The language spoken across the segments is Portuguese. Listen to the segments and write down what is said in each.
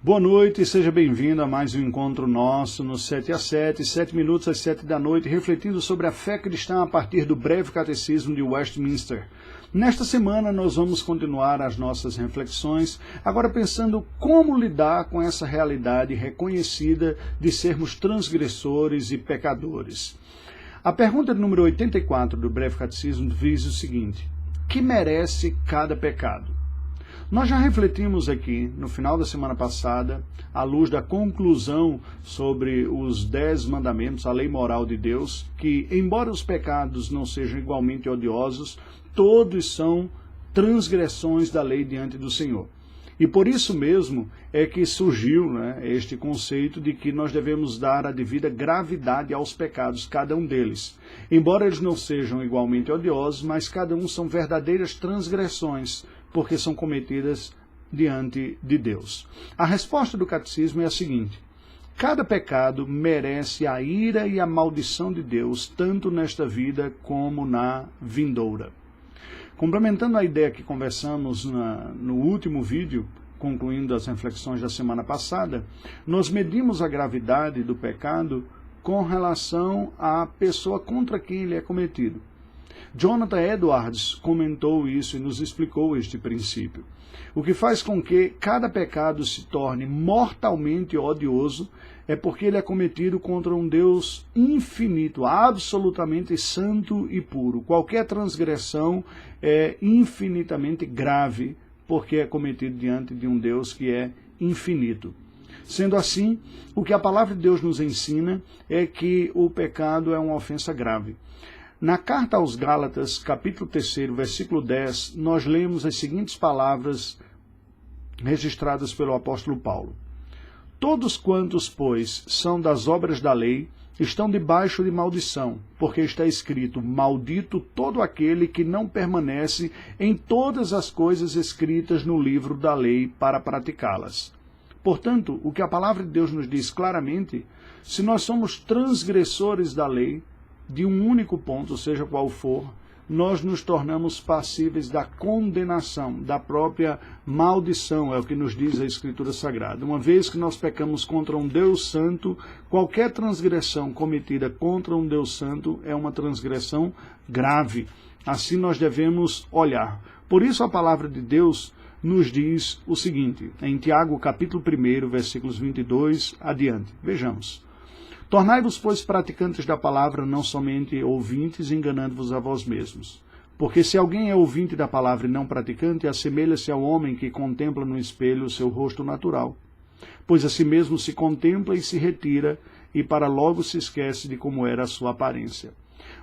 Boa noite e seja bem-vindo a mais um encontro nosso no 7 às 7, 7 minutos às 7 da noite, refletindo sobre a fé cristã a partir do breve catecismo de Westminster. Nesta semana nós vamos continuar as nossas reflexões, agora pensando como lidar com essa realidade reconhecida de sermos transgressores e pecadores. A pergunta número 84 do breve catecismo diz o seguinte: que merece cada pecado? Nós já refletimos aqui, no final da semana passada, à luz da conclusão sobre os 10 mandamentos, a lei moral de Deus, que, embora os pecados não sejam igualmente odiosos, todos são transgressões da lei diante do Senhor. E por isso mesmo é que surgiu este conceito de que nós devemos dar a devida gravidade aos pecados, cada um deles. Embora eles não sejam igualmente odiosos, mas cada um são verdadeiras transgressões, porque são cometidas diante de Deus. A resposta do catecismo é a seguinte: cada pecado merece a ira e a maldição de Deus, tanto nesta vida como na vindoura. Complementando a ideia que conversamos no último vídeo, concluindo as reflexões da semana passada, nós medimos a gravidade do pecado com relação à pessoa contra quem ele é cometido. Jonathan Edwards comentou isso e nos explicou este princípio. O que faz com que cada pecado se torne mortalmente odioso é porque ele é cometido contra um Deus infinito, absolutamente santo e puro. Qualquer transgressão é infinitamente grave porque é cometido diante de um Deus que é infinito. Sendo assim, o que a palavra de Deus nos ensina é que o pecado é uma ofensa grave. Na carta aos Gálatas, capítulo 3, versículo 10, nós lemos as seguintes palavras registradas pelo apóstolo Paulo: todos quantos, pois, são das obras da lei, estão debaixo de maldição, porque está escrito: maldito todo aquele que não permanece em todas as coisas escritas no livro da lei para praticá-las. Portanto, o que a palavra de Deus nos diz claramente: se nós somos transgressores da lei, de um único ponto, seja qual for, nós nos tornamos passíveis da condenação, da própria maldição, é o que nos diz a Escritura Sagrada. Uma vez que nós pecamos contra um Deus santo, qualquer transgressão cometida contra um Deus santo é uma transgressão grave. Assim nós devemos olhar. Por isso a palavra de Deus nos diz o seguinte, em Tiago capítulo 1, versículos 22 adiante. Vejamos: tornai-vos, pois, praticantes da palavra, não somente ouvintes, enganando-vos a vós mesmos. Porque se alguém é ouvinte da palavra e não praticante, assemelha-se ao homem que contempla no espelho o seu rosto natural. Pois a si mesmo se contempla e se retira, e para logo se esquece de como era a sua aparência.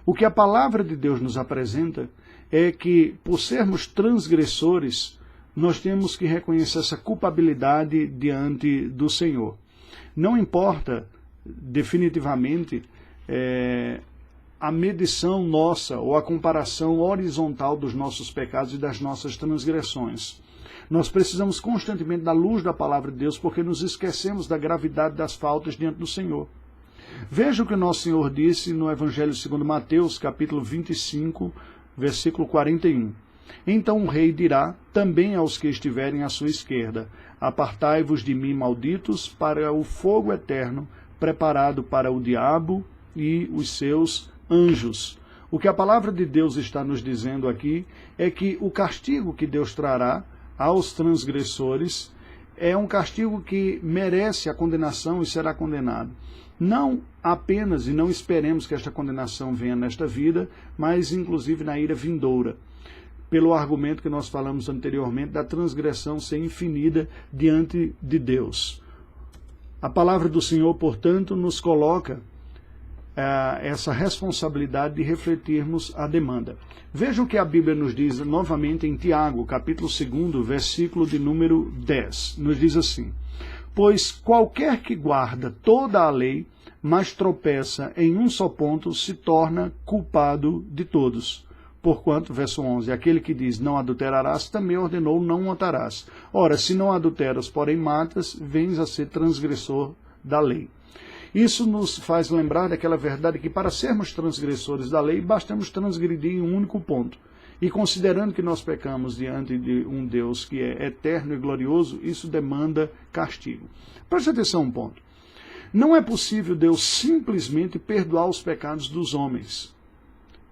O que a palavra de Deus nos apresenta é que, por sermos transgressores, nós temos que reconhecer essa culpabilidade diante do Senhor. Não importa definitivamente a medição nossa ou a comparação horizontal dos nossos pecados e das nossas transgressões. Nós precisamos constantemente da luz da palavra de Deus, porque nos esquecemos da gravidade das faltas diante do Senhor. Veja o que o nosso Senhor disse no Evangelho segundo Mateus, capítulo 25, versículo 41. Então o rei dirá também aos que estiverem à sua esquerda: apartai-vos de mim, malditos, para o fogo eterno, preparado para o diabo e os seus anjos. O que a palavra de Deus está nos dizendo aqui é que o castigo que Deus trará aos transgressores é um castigo que merece a condenação e será condenado. Não apenas, e não esperemos que esta condenação venha nesta vida, mas inclusive na ira vindoura, pelo argumento que nós falamos anteriormente da transgressão ser infinita diante de Deus. A palavra do Senhor, portanto, nos coloca essa responsabilidade de refletirmos a demanda. Veja o que a Bíblia nos diz novamente em Tiago, capítulo 2, versículo de número 10. Nos diz assim: pois qualquer que guarda toda a lei, mas tropeça em um só ponto, se torna culpado de todos. Porquanto, verso 11, aquele que diz não adulterarás, também ordenou não matarás. Ora, se não adulteras, porém matas, vens a ser transgressor da lei. Isso nos faz lembrar daquela verdade que para sermos transgressores da lei, bastamos transgredir em um único ponto. E considerando que nós pecamos diante de um Deus que é eterno e glorioso, isso demanda castigo. Preste atenção um ponto. Não é possível Deus simplesmente perdoar os pecados dos homens,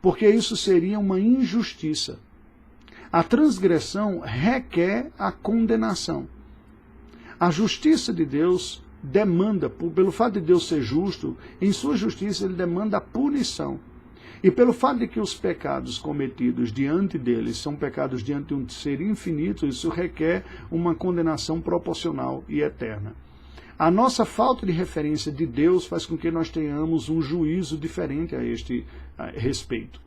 porque isso seria uma injustiça. A transgressão requer a condenação. A justiça de Deus demanda, pelo fato de Deus ser justo, em sua justiça ele demanda a punição. E pelo fato de que os pecados cometidos diante deles são pecados diante de um ser infinito, isso requer uma condenação proporcional e eterna. A nossa falta de referência de Deus faz com que nós tenhamos um juízo diferente a este respeito.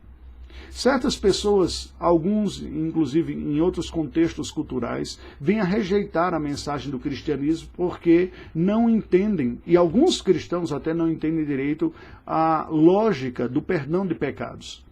Certas pessoas, alguns inclusive em outros contextos culturais, vêm a rejeitar a mensagem do cristianismo porque não entendem, e alguns cristãos até não entendem direito, a lógica do perdão de pecados.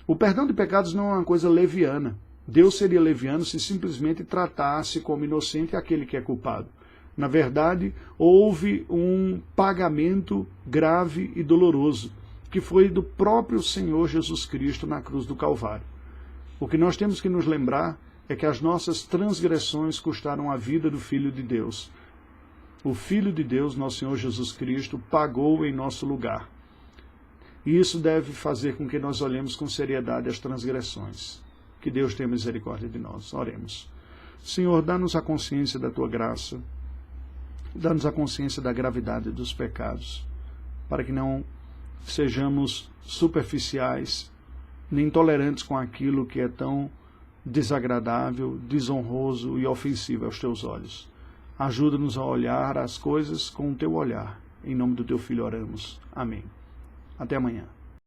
O perdão de pecados não é uma coisa leviana. Deus seria leviano se simplesmente tratasse como inocente aquele que é culpado. Na verdade, houve um pagamento grave e doloroso, que foi do próprio Senhor Jesus Cristo na cruz do Calvário. O que nós temos que nos lembrar é que as nossas transgressões custaram a vida do Filho de Deus. O Filho de Deus, nosso Senhor Jesus Cristo, pagou em nosso lugar. E isso deve fazer com que nós olhemos com seriedade as transgressões. Que Deus tenha misericórdia de nós. Oremos. Senhor, dá-nos a consciência da Tua graça, dá-nos a consciência da gravidade dos pecados, para que não sejamos superficiais, nem tolerantes com aquilo que é tão desagradável, desonroso e ofensivo aos Teus olhos. Ajuda-nos a olhar as coisas com o Teu olhar. Em nome do Teu Filho oramos. Amém. Até amanhã.